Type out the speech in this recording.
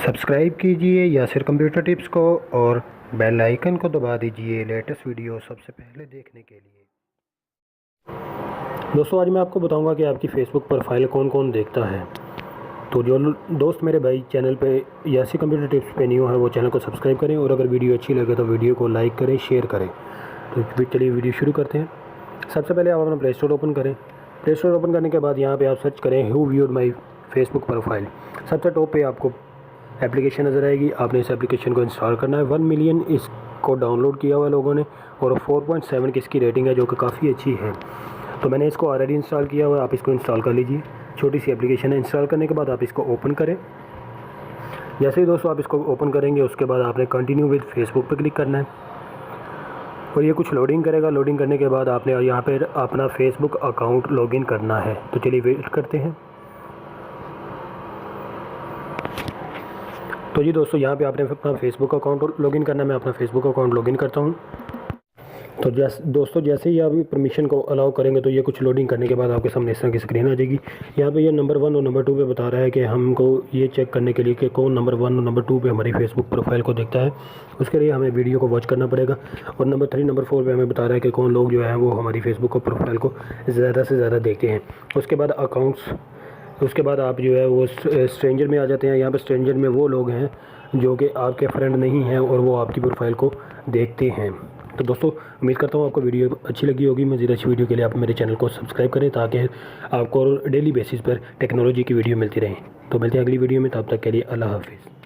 Subscribe कीजिए Yasir computer tips को और बेल आइकन को दबा दीजिए लेटेस्ट वीडियो सबसे पहले देखने के लिए। दोस्तों आज मैं आपको बताऊंगा कि आपकी फ़ेसबुक प्रोफाइल कौन कौन देखता है। तो जो दोस्त मेरे भाई चैनल पे यासिर कंप्यूटर टिप्स पे न्यू है वो चैनल को सब्सक्राइब करें और अगर वीडियो अच्छी लगे तो वीडियो को लाइक करें, शेयर करें। तो चलिए वीडियो शुरू करते हैं। सबसे पहले आप अपना प्ले स्टोर ओपन करें। प्ले स्टोर ओपन करने के बाद यहाँ पर आप सर्च करें who viewed my Facebook profile. सबसे टॉप पे आपको एप्लीकेशन नज़र आएगी। आपने इस एप्लीकेशन को इंस्टॉल करना है। 1 मिलियन इसको डाउनलोड किया हुआ है लोगों ने और 4.7 की इसकी रेटिंग है जो कि काफ़ी अच्छी है। तो मैंने इसको ऑलरेडी इंस्टॉल किया हुआ है, आप इसको इंस्टॉल कर लीजिए। छोटी सी एप्लीकेशन है। इंस्टॉल करने के बाद आप इसको ओपन करें। जैसे ही दोस्तों आप इसको ओपन करेंगे उसके बाद आपने कंटिन्यू विद फेसबुक पर क्लिक करना है और ये कुछ लोडिंग करेगा। लोडिंग करने के बाद आपने यहाँ पर अपना फेसबुक अकाउंट लॉगिन करना है। तो चलिए वेट करते हैं। तो जी दोस्तों यहाँ पे आपने अपना फेसबुक अकाउंट लॉगिन करना है। मैं अपना फेसबुक अकाउंट लॉगिन करता हूँ। तो जैसे ही आप परमिशन को अलाउ करेंगे तो ये कुछ लोडिंग करने के बाद आपके सामने इस तरह की स्क्रीन आ जाएगी। यहाँ पे ये नंबर 1 और नंबर 2 पे बता रहा है कि हमको ये चेक करने के लिए कि कौन नंबर 1 और नंबर 2 पे हमारी फेसबुक प्रोफाइल को देखता है। उसके लिए हमें वीडियो को वॉच करना पड़ेगा। और नंबर 3 नंबर 4 पे हमें बता रहा है कि कौन लोग जो है वो हमारी फेसबुक प्रोफाइल को ज़्यादा से ज़्यादा देखते हैं। उसके बाद अकाउंट्स, उसके बाद आप जो है वो स्ट्रेंजर में आ जाते हैं। यहाँ पर स्ट्रेंजर में वो लोग हैं जो कि आपके फ्रेंड नहीं हैं और वो आपकी प्रोफाइल को देखते हैं। तो दोस्तों उम्मीद करता हूँ आपको वीडियो अच्छी लगी होगी। मज़ीद अच्छी वीडियो के लिए आप मेरे चैनल को सब्सक्राइब करें ताकि आपको डेली बेसिस पर टेक्नोलॉजी की वीडियो मिलती रहे। तो मिलते हैं अगली वीडियो में, तब तक के लिए अल्लाह हाफिज़।